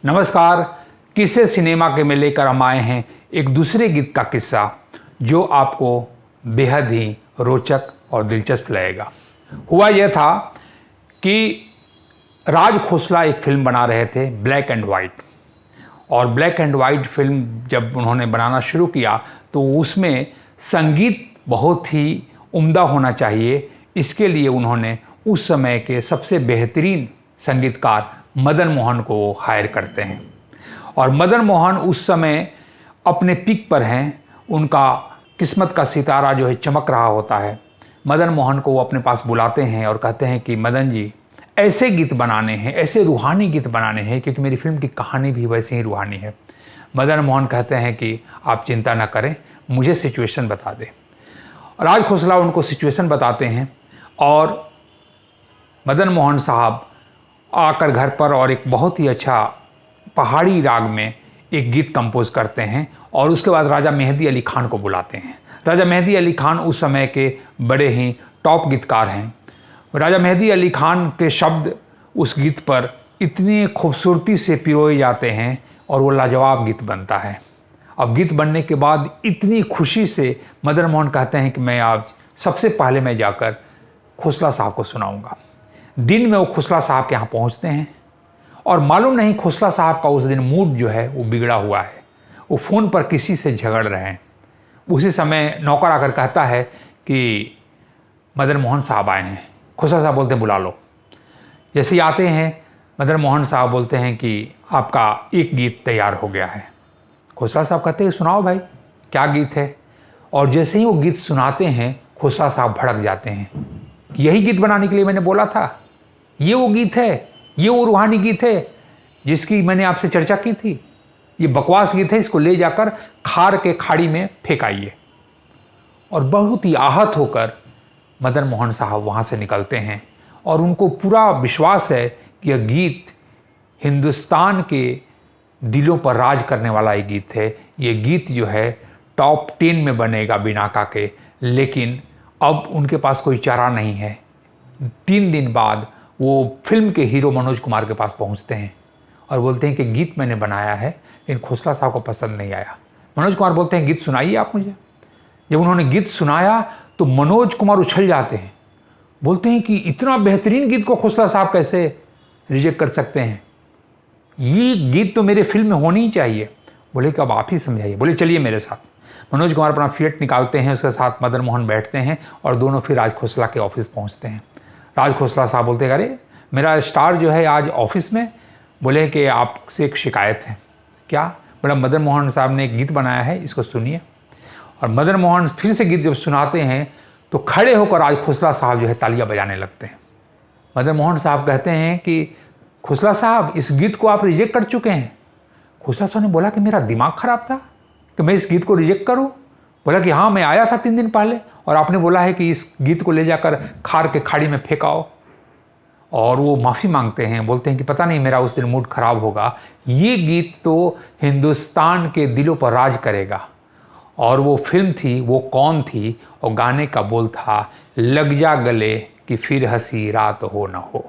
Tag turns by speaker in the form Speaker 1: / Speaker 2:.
Speaker 1: नमस्कार। किस्से सिनेमा के में लेकर हम आए हैं एक दूसरे गीत का किस्सा जो आपको बेहद ही रोचक और दिलचस्प लगेगा। हुआ यह था कि राज खोसला एक फिल्म बना रहे थे ब्लैक एंड वाइट, और ब्लैक एंड वाइट फिल्म जब उन्होंने बनाना शुरू किया तो उसमें संगीत बहुत ही उम्दा होना चाहिए। इसके लिए उन्होंने उस समय के सबसे बेहतरीन संगीतकार मदन मोहन को हायर करते हैं, और मदन मोहन उस समय अपने पीक पर हैं। उनका किस्मत का सितारा जो है चमक रहा होता है। मदन मोहन को वो अपने पास बुलाते हैं और कहते हैं कि मदन जी, ऐसे गीत बनाने हैं, ऐसे रूहानी गीत बनाने हैं, क्योंकि मेरी फिल्म की कहानी भी वैसे ही रूहानी है। मदन मोहन कहते हैं कि आप चिंता ना करें, मुझे सिचुएशन बता दें। राज खोसला उनको सिचुएशन बताते हैं और मदन मोहन साहब आकर घर पर और एक बहुत ही अच्छा पहाड़ी राग में एक गीत कंपोज करते हैं, और उसके बाद राजा मेहदी अली खान को बुलाते हैं। राजा मेहदी अली खान उस समय के बड़े ही टॉप गीतकार हैं। राजा मेहदी अली खान के शब्द उस गीत पर इतनी खूबसूरती से पिरोए जाते हैं और वो लाजवाब गीत बनता है। अब गीत बनने के बाद इतनी खुशी से मदन मोहन कहते हैं कि मैं आज सबसे पहले मैं जाकर खोसला साहब को सुनाऊंगा। दिन में वो खोसला साहब के यहाँ पहुँचते हैं और मालूम नहीं खोसला साहब का उस दिन मूड जो है वो बिगड़ा हुआ है। वो फ़ोन पर किसी से झगड़ रहे हैं। उसी समय नौकर आकर कहता है कि मदन मोहन साहब आए हैं। खोसला साहब बोलते हैं बुला लो। जैसे ही आते हैं मदन मोहन साहब बोलते हैं कि आपका एक गीत तैयार हो गया है। खोसला साहब कहते हैं सुनाओ भाई, क्या गीत है। और जैसे ही वो गीत सुनाते हैं खोसला साहब भड़क जाते हैं। यही गीत बनाने के लिए मैंने बोला था, ये वो गीत है, ये वो रूहानी गीत है जिसकी मैंने आपसे चर्चा की थी। ये बकवास गीत है, इसको ले जाकर खार के खाड़ी में फेंकाइए। और बहुत ही आहत होकर मदन मोहन साहब वहाँ से निकलते हैं, और उनको पूरा विश्वास है कि यह गीत हिंदुस्तान के दिलों पर राज करने वाला एक गीत है। ये गीत जो है टॉप 10 में बनेगा बिनाका के। लेकिन अब उनके पास कोई चारा नहीं है। 3 दिन बाद वो फिल्म के हीरो मनोज कुमार के पास पहुंचते हैं और बोलते हैं कि गीत मैंने बनाया है लेकिन खोसला साहब को पसंद नहीं आया। मनोज कुमार बोलते हैं गीत सुनाइए आप मुझे। जब उन्होंने गीत सुनाया तो मनोज कुमार उछल जाते हैं, बोलते हैं कि इतना बेहतरीन गीत को खोसला साहब कैसे रिजेक्ट कर सकते हैं, ये गीत तो मेरे फिल्म में होनी ही चाहिए। बोले कि अब आप ही समझाइए। बोले चलिए मेरे साथ। मनोज कुमार अपना फिएट निकालते हैं, उसके साथ मदन मोहन बैठते हैं और दोनों फिर राज खोसला के ऑफिस पहुंचते हैं। राज खोसला साहब बोलते हैं अरे मेरा स्टार जो है आज ऑफिस में। बोले कि आपसे एक शिकायत है। क्या? बोला मदन मोहन साहब ने एक गीत बनाया है, इसको सुनिए। और मदन मोहन फिर से गीत जब सुनाते हैं तो खड़े होकर राज खोसला साहब जो है तालियां बजाने लगते हैं। मदन मोहन साहब कहते हैं कि खोसला साहब इस गीत को आप रिजेक्ट कर चुके हैं। खोसला साहब ने बोला कि मेरा दिमाग ख़राब था कि मैं इस गीत को रिजेक्ट करूं। बोला कि हाँ, मैं आया था 3 दिन पहले और आपने बोला है कि इस गीत को ले जाकर खार के खाड़ी में फेंकाओ। और वो माफ़ी मांगते हैं, बोलते हैं कि पता नहीं मेरा उस दिन मूड ख़राब होगा, ये गीत तो हिंदुस्तान के दिलों पर राज करेगा। और वो फिल्म थी वो कौन थी, और गाने का बोल था लग जा गले कि फिर हंसी रात हो न हो।